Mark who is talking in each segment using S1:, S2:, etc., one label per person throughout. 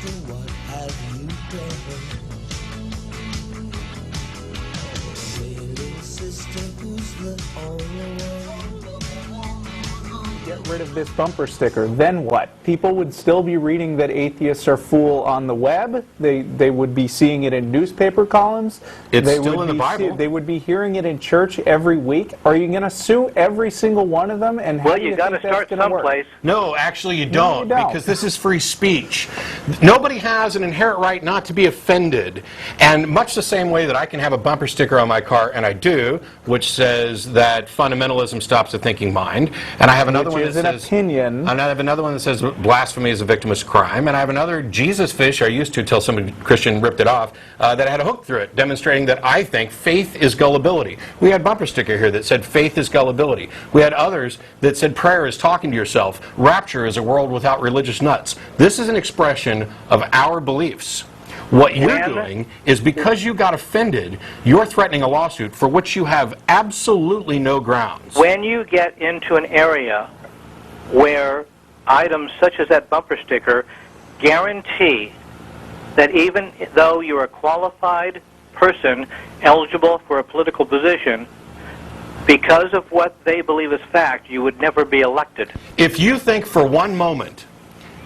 S1: sister, what have you done? Say, little sister, who's the only one?
S2: Get rid of this bumper sticker, then what? People would still be reading that atheists are fool on the web. They would be seeing it in newspaper columns.
S3: It's still in the Bible.
S2: They would be hearing it in church every week. Are you going to sue every single one of them? And
S4: well, you got to start someplace.
S3: No, actually you don't, because this is free speech. Nobody has an inherent right not to be offended. And much the same way that I can have a bumper sticker on my car, and I do, which says that fundamentalism stops the thinking mind, and I have another one that says,
S2: opinion.
S3: and I have another one that says blasphemy is a victimless crime, and I have another Jesus fish I used to until some Christian ripped it off that had a hook through it, demonstrating that I think faith is gullibility. We had a bumper sticker here that said faith is gullibility. We had others that said prayer is talking to yourself. Rapture is a world without religious nuts. This is an expression of our beliefs. What you're doing is, because you got offended, you're threatening a lawsuit for which you have absolutely no grounds.
S4: When you get into an area where items such as that bumper sticker guarantee that even though you're a qualified person eligible for a political position, because of what they believe is fact, you would never be elected.
S3: If you think for one moment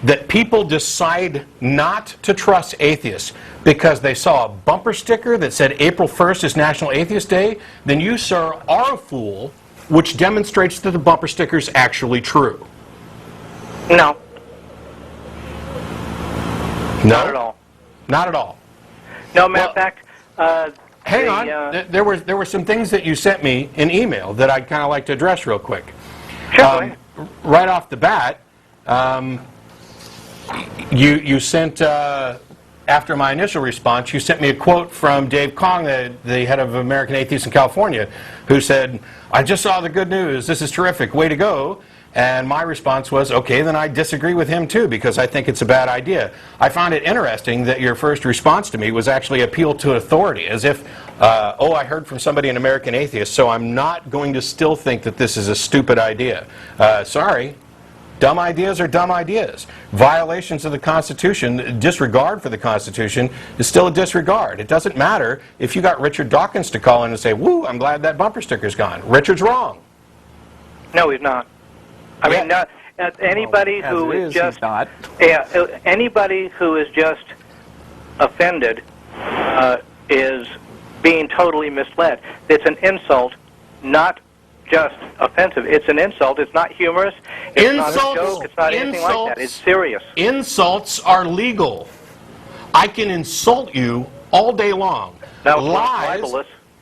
S3: that people decide not to trust atheists because they saw a bumper sticker that said April 1st is National Atheist Day, then you, sir, are a fool, which demonstrates that the bumper sticker is actually true.
S4: No.
S3: No?
S4: Not at all.
S3: Not at all.
S4: No, matter of fact,
S3: hang on. There were some things that you sent me in email that I'd kind of like to address real quick.
S4: Sure.
S3: Right off the bat, you sent, after my initial response, you sent me a quote from Dave Kong, the head of American Atheists in California, who said, "I just saw the good news. This is terrific. Way to go." And my response was, okay, then I disagree with him too, because I think it's a bad idea. I found it interesting that your first response to me was actually appeal to authority, as if, oh, I heard from somebody, an American atheist, so I'm not going to still think that this is a stupid idea. Sorry. Dumb ideas are dumb ideas. Violations of the Constitution, disregard for the Constitution, is still a disregard. It doesn't matter if you got Richard Dawkins to call in and say, woo, I'm glad that bumper sticker's gone. Richard's wrong.
S4: No, he's not. I mean, anybody who is just anybody who is just offended is being totally misled. It's an insult, not just offensive. It's an insult. It's not humorous. It's not a joke. It's not anything like that. It's serious.
S3: Insults are legal. I can insult you all day long.
S4: Now,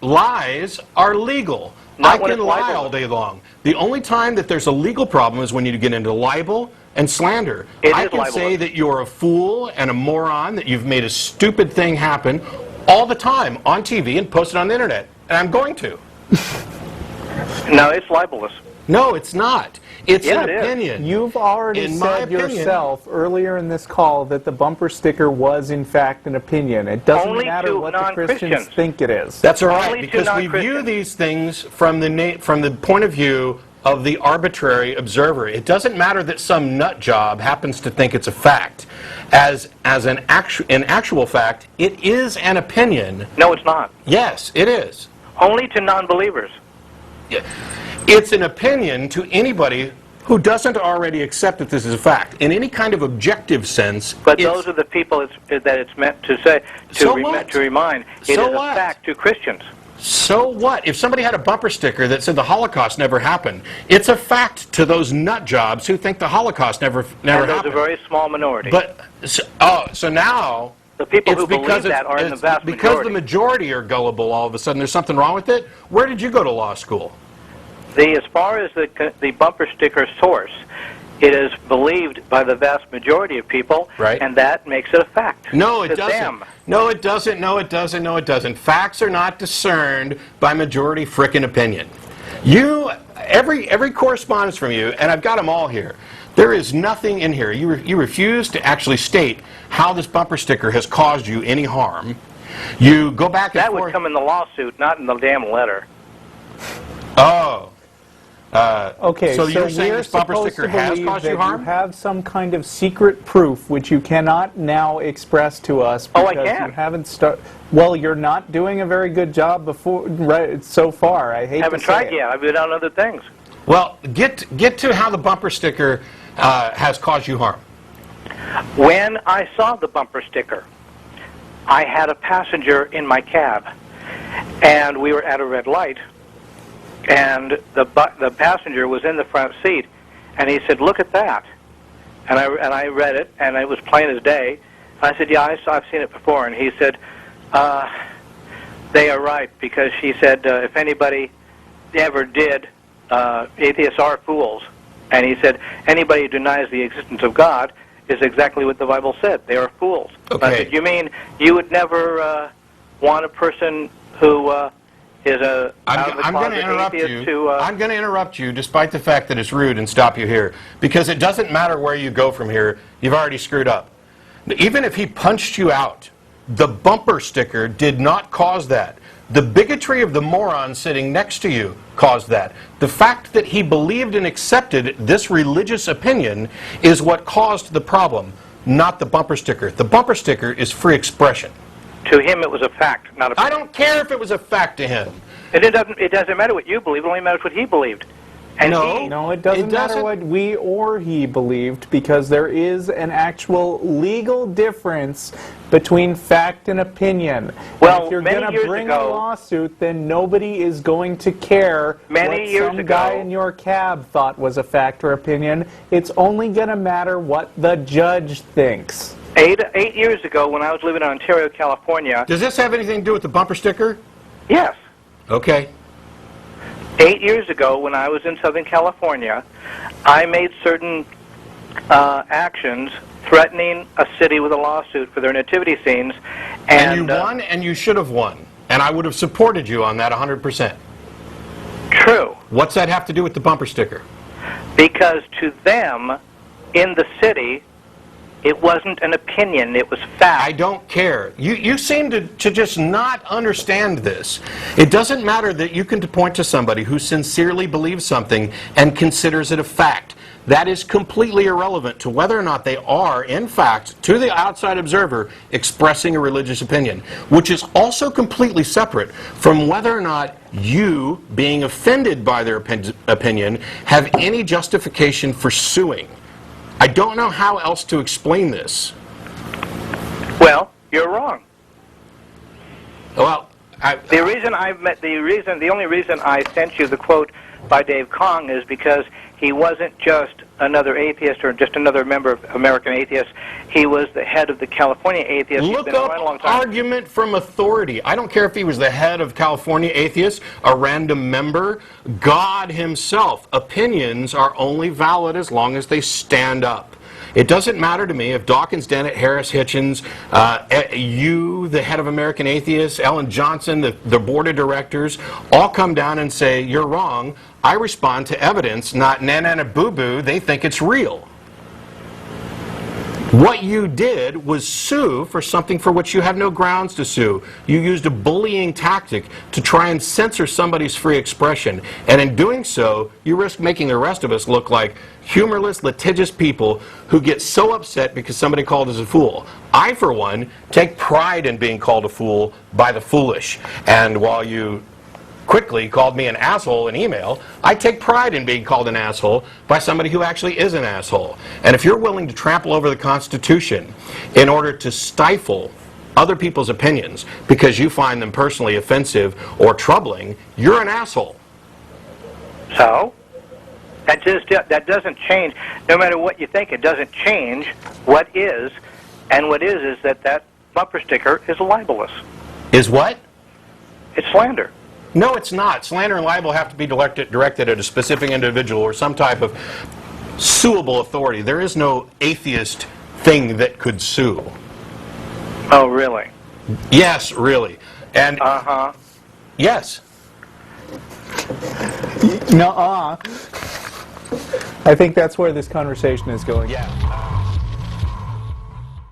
S3: lies are legal. I can lie all day long. The only time that there's a legal problem is when you get into libel and slander. I can say that you're a fool and a moron, that you've made a stupid thing happen all the time on TV and post it on the internet. And I'm going to.
S4: No, it's libelous.
S3: No, it's not. It's an opinion.
S2: You've already said yourself earlier in this call that the bumper sticker was, in fact, an opinion. It doesn't matter what the Christians think it is.
S3: That's all right, because we view these things from the point of view of the arbitrary observer. It doesn't matter that some nut job happens to think it's a fact. As an actual fact, it is an opinion.
S4: No, it's not.
S3: Yes, it is.
S4: Only to non-believers.
S3: It's an opinion to anybody who doesn't already accept that this is a fact. In any kind of objective sense.
S4: But those are the people that it's meant to say, to remind. It is a fact to Christians.
S3: So what? If somebody had a bumper sticker that said the Holocaust never happened, it's a fact to those nut jobs who think the Holocaust never happened.
S4: And there's a very small minority.
S3: But so now
S4: the people who believe that are in the vast majority.
S3: Because the majority are gullible, all of a sudden there's something wrong with it? Where did you go to law school?
S4: As far as the bumper sticker source, it is believed by the vast majority of people, and that makes it a fact.
S3: No, it doesn't. No, it doesn't. No, it doesn't. No, it doesn't. Facts are not discerned by majority frickin' opinion. Every correspondence from you, and I've got them all here, there is nothing in here. You refuse to actually state how this bumper sticker has caused you any harm. You go back and forth.
S4: That would come in the lawsuit, not in the damn letter.
S3: Oh.
S2: Okay,
S3: so you're saying
S2: we're
S3: this bumper
S2: supposed
S3: sticker
S2: to
S3: has
S2: believe
S3: caused
S2: that
S3: you harm?
S2: you have some kind of secret proof which you cannot now express to us
S4: Oh, I
S2: because
S4: can.
S2: you haven't started. Well, you're not doing a very good job before, right, so far. I hate
S4: Haven't
S2: to say
S4: tried
S2: it.
S4: yet. I've been on other things.
S3: Well, get to how the bumper sticker has caused you harm.
S4: When I saw the bumper sticker, I had a passenger in my cab, and we were at a red light, and the passenger was in the front seat, and he said, "Look at that," and I read it, and it was plain as day. I said, "Yeah, I've seen it before," and he said, "They are right," because she said, "If anybody ever did, atheists are fools," and he said, "Anybody who denies the existence of God is exactly what the Bible said. They are fools."
S3: Okay.
S4: I said, "You mean you would never want a person who is a
S3: I'm going to interrupt
S4: atheist
S3: you. I'm going to interrupt you, despite the fact that it's rude, and stop you here, because it doesn't matter where you go from here. You've already screwed up. Even if he punched you out, the bumper sticker did not cause that. The bigotry of the moron sitting next to you caused that. The fact that he believed and accepted this religious opinion is what caused the problem, not the bumper sticker. The bumper sticker is free expression.
S4: To him, it was a fact, not a.
S3: I don't care if it was a fact to him.
S4: It doesn't matter what you believe. It only matters what he believed. And
S2: No, it doesn't matter what we or he believed, because there is an actual legal difference between fact and opinion.
S4: Well,
S2: and if you're
S4: many
S2: going to
S4: years
S2: bring
S4: ago-
S2: a lawsuit, then nobody is going to care
S4: Many
S2: what
S4: years
S2: some
S4: ago-
S2: guy in your cab thought was a fact or opinion. It's only going to matter what the judge thinks.
S4: 8 years ago, when I was living in Ontario, California.
S3: Does this have anything to do with the bumper sticker?
S4: Yes.
S3: Okay.
S4: 8 years ago, when I was in Southern California, I made certain actions threatening a city with a lawsuit for their nativity scenes.
S3: And you won, and you should have won. And I would have supported you on that 100%.
S4: True.
S3: What's that have to do with the bumper sticker?
S4: Because to them, in the city, it wasn't an opinion, it was fact.
S3: I don't care. You seem to just not understand this. It doesn't matter that you can point to somebody who sincerely believes something and considers it a fact. That is completely irrelevant to whether or not they are, in fact, to the outside observer, expressing a religious opinion, which is also completely separate from whether or not you, being offended by their opinion, have any justification for suing. I don't know how else to explain this.
S4: Well, you're wrong.
S3: Well,
S4: the only reason I sent you the quote by Dave Kong is because he wasn't just another atheist or just another member of American Atheists. He was the head of the California Atheists.
S3: Look up argument from authority. I don't care if he was the head of California Atheists, a random member, God himself. Opinions are only valid as long as they stand up. It doesn't matter to me if Dawkins, Dennett, Harris, Hitchens, you, the head of American Atheists, Ellen Johnson, the board of directors, all come down and say, you're wrong. I respond to evidence, not na-na-na boo-boo. They think it's real. What you did was sue for something for which you have no grounds to sue. You used a bullying tactic to try and censor somebody's free expression. And in doing so, you risk making the rest of us look like humorless, litigious people who get so upset because somebody called us a fool. I, for one, take pride in being called a fool by the foolish. And while you quickly called me an asshole in email, I take pride in being called an asshole by somebody who actually is an asshole. And if you're willing to trample over the Constitution in order to stifle other people's opinions because you find them personally offensive or troubling, you're an asshole.
S4: So? That doesn't change. No matter what you think, it doesn't change what is. And what is that bumper sticker is libelous.
S3: Is what?
S4: It's slander.
S3: No, it's not. Slander and libel have to be directed at a specific individual or some type of suable authority. There is no atheist thing that could sue.
S4: Oh, really?
S3: Yes, really. And yes.
S2: Nuh-uh. I think that's where this conversation is going.
S3: Yeah.